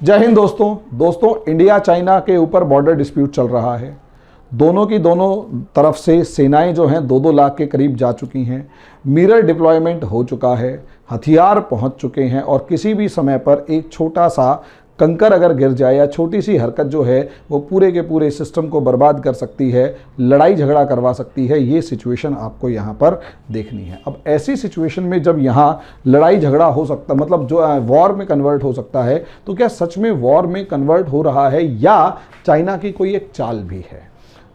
जय हिंद दोस्तों India China के ऊपर बॉर्डर डिस्प्यूट चल रहा है। दोनों की दोनों तरफ से सेनाएं जो हैं 2-2 लाख के करीब जा चुकी हैं। मिरर डिप्लॉयमेंट हो चुका है, हथियार पहुंच चुके हैं और किसी भी समय पर एक छोटा सा कंकर अगर गिर जाए या छोटी सी हरकत जो है वो पूरे के पूरे सिस्टम को बर्बाद कर सकती है, लड़ाई झगड़ा करवा सकती है। ये सिचुएशन आपको यहाँ पर देखनी है। अब ऐसी सिचुएशन में जब यहाँ लड़ाई झगड़ा हो सकता, मतलब जो वॉर में कन्वर्ट हो सकता है, तो क्या सच में वॉर में कन्वर्ट हो रहा है या चाइना की कोई एक चाल भी है?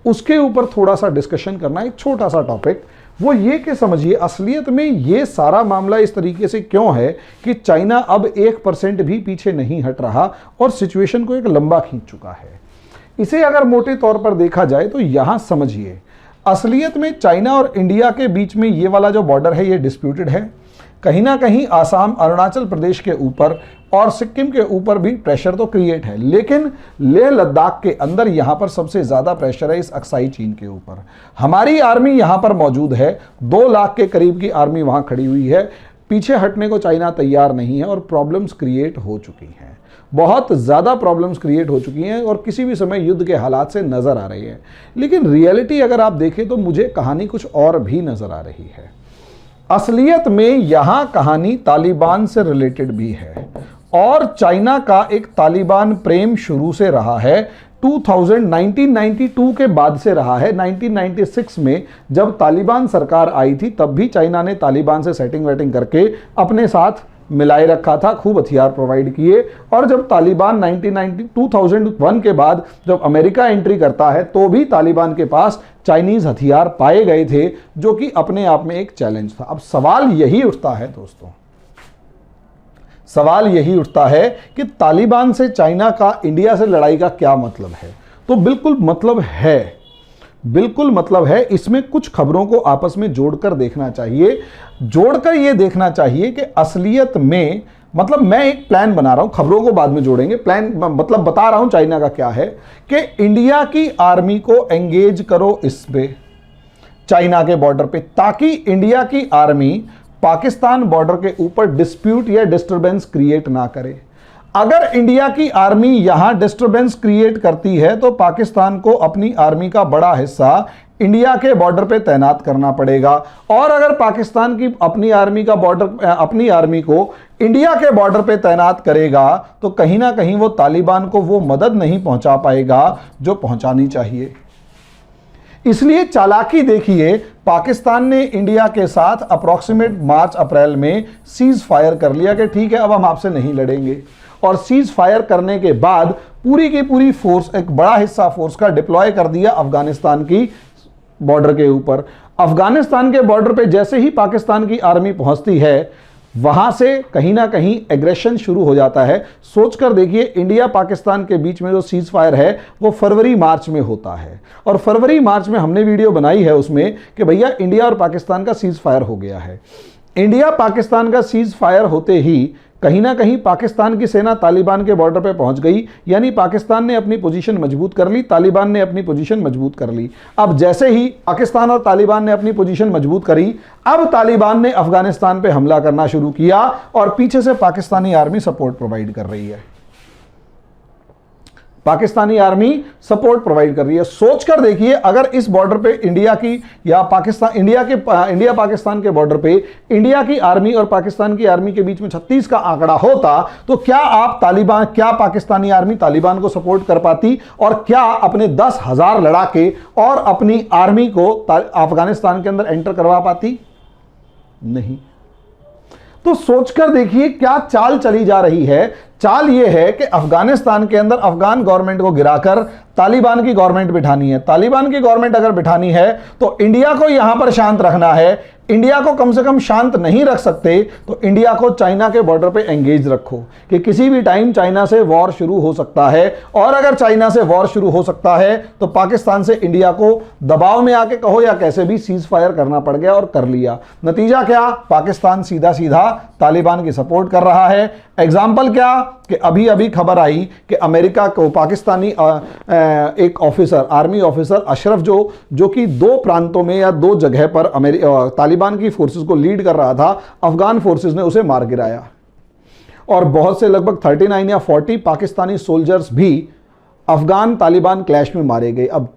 उसके ऊपर थोड़ा सा डिस्कशन करना, एक छोटा सा टॉपिक वो ये कि समझिए असलियत में ये सारा मामला इस तरीके से क्यों है कि चाइना अब 1% भी पीछे नहीं हट रहा और सिचुएशन को एक लंबा खींच चुका है। इसे अगर मोटे तौर पर देखा जाए तो यहां समझिए असलियत में चाइना और इंडिया के बीच में ये वाला जो बॉर्डर है ये डिस्प्यूटेड है। कहीं ना कहीं आसाम, अरुणाचल प्रदेश के ऊपर और सिक्किम के ऊपर भी प्रेशर तो क्रिएट है, लेकिन लेह लद्दाख के अंदर यहां पर सबसे ज्यादा प्रेशर है इस अक्साई चीन के ऊपर। हमारी आर्मी यहां पर मौजूद है, 2 लाख के करीब की आर्मी वहां खड़ी हुई है। पीछे हटने को चाइना तैयार नहीं है और प्रॉब्लम्स क्रिएट हो चुकी हैं, बहुत ज़्यादा प्रॉब्लम्स क्रिएट हो चुकी हैं और किसी भी समय युद्ध के हालात से नज़र आ रही है। लेकिन रियलिटी अगर आप देखें तो मुझे कहानी कुछ और भी नज़र आ रही है। असलियत में यहां कहानी तालिबान से रिलेटेड भी है और चाइना का एक तालिबान प्रेम शुरू से रहा है। 1992 के बाद से रहा है। 1996 में जब तालिबान सरकार आई थी तब भी चाइना ने तालिबान से सेटिंग वेटिंग करके अपने साथ मिलाए रखा था, खूब हथियार प्रोवाइड किए। और जब तालिबान 2001 के बाद जब अमेरिका एंट्री करता है तो भी तालिबान के पास चाइनीज हथियार पाए गए थे, जो कि अपने आप में एक चैलेंज था। अब सवाल यही उठता है दोस्तों, सवाल यही उठता है कि तालिबान से चाइना का इंडिया से लड़ाई का क्या मतलब है? तो बिल्कुल मतलब है, बिल्कुल मतलब है। इसमें कुछ खबरों को आपस में जोड़कर देखना चाहिए, जोड़कर यह देखना चाहिए कि असलियत में, मतलब मैं एक प्लान बना रहा हूं, खबरों को बाद में जोड़ेंगे। प्लान मतलब बता रहा हूं चाइना का क्या है कि इंडिया की आर्मी को एंगेज करो इस पे, चाइना के बॉर्डर पे, ताकि इंडिया की आर्मी पाकिस्तान बॉर्डर के ऊपर डिस्प्यूट या डिस्टरबेंस क्रिएट ना करे। अगर इंडिया की आर्मी यहां डिस्टरबेंस क्रिएट करती है तो पाकिस्तान को अपनी आर्मी का बड़ा हिस्सा इंडिया के बॉर्डर पे तैनात करना पड़ेगा। और अगर पाकिस्तान की अपनी आर्मी को इंडिया के बॉर्डर पे तैनात करेगा तो कहीं ना कहीं वो तालिबान को वो मदद नहीं पहुंचा पाएगा जो पहुंचानी चाहिए। इसलिए चालाकी देखिए, पाकिस्तान ने इंडिया के साथ अप्रॉक्सीमेट मार्च अप्रैल में सीज फायर कर लिया कि ठीक है अब हम आपसे नहीं लड़ेंगे। और सीज फायर करने के बाद पूरी की पूरी फोर्स, एक बड़ा हिस्सा फोर्स का डिप्लॉय कर दिया अफगानिस्तान की बॉर्डर के ऊपर। अफगानिस्तान के बॉर्डर पे जैसे ही पाकिस्तान की आर्मी पहुंचती है वहां से कहीं ना कहीं एग्रेशन शुरू हो जाता है। सोचकर देखिए, इंडिया पाकिस्तान के बीच में जो सीज फायर है वो फरवरी मार्च में होता है और फरवरी मार्च में हमने वीडियो बनाई है उसमें कि भैया इंडिया और पाकिस्तान का सीज फायर हो गया है। इंडिया पाकिस्तान का सीज फायर होते ही कहीं ना कहीं पाकिस्तान की सेना तालिबान के बॉर्डर पे पहुंच गई, यानी पाकिस्तान ने अपनी पोजीशन मजबूत कर ली, तालिबान ने अपनी पोजीशन मजबूत कर ली। अब जैसे ही पाकिस्तान और तालिबान ने अपनी पोजीशन मजबूत करी, अब तालिबान ने अफगानिस्तान पे हमला करना शुरू किया और पीछे से पाकिस्तानी आर्मी सपोर्ट प्रोवाइड कर रही है। पाकिस्तानी आर्मी सपोर्ट प्रोवाइड कर रही है। सोचकर देखिए, अगर इस बॉर्डर पे इंडिया की या पाकिस्तान, इंडिया पाकिस्तान के बॉर्डर पे इंडिया की आर्मी और पाकिस्तान की आर्मी के बीच में 36 का आंकड़ा होता तो क्या पाकिस्तानी आर्मी तालिबान को सपोर्ट कर पाती और क्या अपने 10,000 लड़ाके और अपनी आर्मी को अफगानिस्तान के अंदर एंटर करवा पाती? नहीं। तो सोचकर देखिए क्या चाल चली जा रही है। चाल यह है कि अफगानिस्तान के अंदर अफगान गवर्नमेंट को गिराकर तालिबान की गवर्नमेंट बिठानी है। तालिबान की गवर्नमेंट अगर बिठानी है तो इंडिया को यहां पर शांत रखना है। इंडिया को कम से कम शांत नहीं रख सकते तो इंडिया को चाइना के बॉर्डर पे एंगेज रखो कि किसी भी टाइम चाइना से वॉर शुरू हो सकता है। और अगर चाइना से वॉर शुरू हो सकता है तो पाकिस्तान से इंडिया को दबाव में आके कहो या कैसे भी सीज फायर करना पड़ गया और कर लिया। नतीजा क्या? पाकिस्तान सीधा सीधा तालिबान की सपोर्ट कर रहा है। एग्जाम्पल क्या कि अभी अभी खबर आई कि अमेरिका को पाकिस्तानी एक ऑफिसर, आर्मी ऑफिसर अशरफ, जो कि 2 प्रांतों में या 2 जगह पर तालिबान की फोर्सेस को लीड कर रहा था, अफगान फोर्सेस ने उसे मार गिराया। और बहुत से लगभग 39 या 40 पाकिस्तानी सोल्जर्स भी अफगान तालिबान क्लैश में मारे गए। अब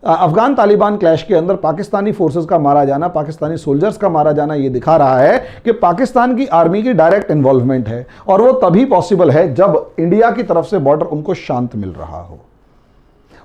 अफगान तालिबान क्लैश के अंदर पाकिस्तानी फोर्सेस का मारा जाना, पाकिस्तानी सोल्जर्स का मारा जाना, यह दिखा रहा है कि पाकिस्तान की आर्मी की डायरेक्ट इन्वॉल्वमेंट है, और वो तभी पॉसिबल है जब इंडिया की तरफ से बॉर्डर उनको शांत मिल रहा हो।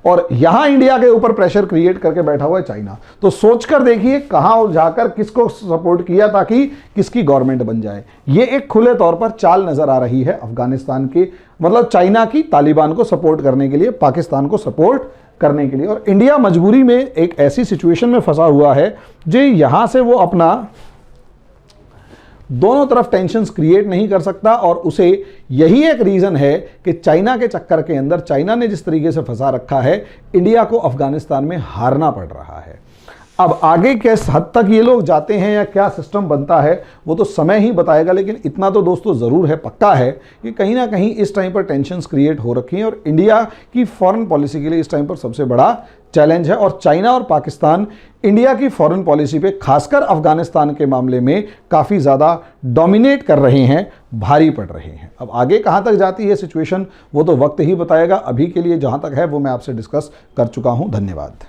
और यहां इंडिया के ऊपर प्रेशर क्रिएट करके बैठा हुआ है चाइना। तो सोचकर देखिए कहां जाकर किसको सपोर्ट किया ताकि किसकी गवर्नमेंट बन जाए। यह एक खुले तौर पर चाल नजर आ रही है अफगानिस्तान की, मतलब चाइना की तालिबान को सपोर्ट करने के लिए, पाकिस्तान को सपोर्ट करने के लिए। और इंडिया मजबूरी में एक ऐसी सिचुएशन में फंसा हुआ है जो यहां से वो अपना दोनों तरफ टेंशन्स क्रिएट नहीं कर सकता, और उसे यही एक रीजन है कि चाइना के चक्कर के अंदर, चाइना ने जिस तरीके से फंसा रखा है, इंडिया को अफगानिस्तान में हारना पड़ रहा है। अब आगे किस हद तक ये लोग जाते हैं या क्या सिस्टम बनता है वो तो समय ही बताएगा, लेकिन इतना तो दोस्तों ज़रूर है, पक्का है कि कहीं ना कहीं इस टाइम पर टेंशन्स क्रिएट हो रखी हैं, और इंडिया की फॉरेन पॉलिसी के लिए इस टाइम पर सबसे बड़ा चैलेंज है। और चाइना और पाकिस्तान इंडिया की फॉरेन पॉलिसी पे, खासकर अफगानिस्तान के मामले में काफ़ी ज़्यादा डोमिनेट कर रहे हैं, भारी पड़ रहे हैं। अब आगे कहाँ तक जाती है सिचुएशन वो तो वक्त ही बताएगा। अभी के लिए जहाँ तक है वो मैं आपसे डिस्कस कर चुका हूँ। धन्यवाद।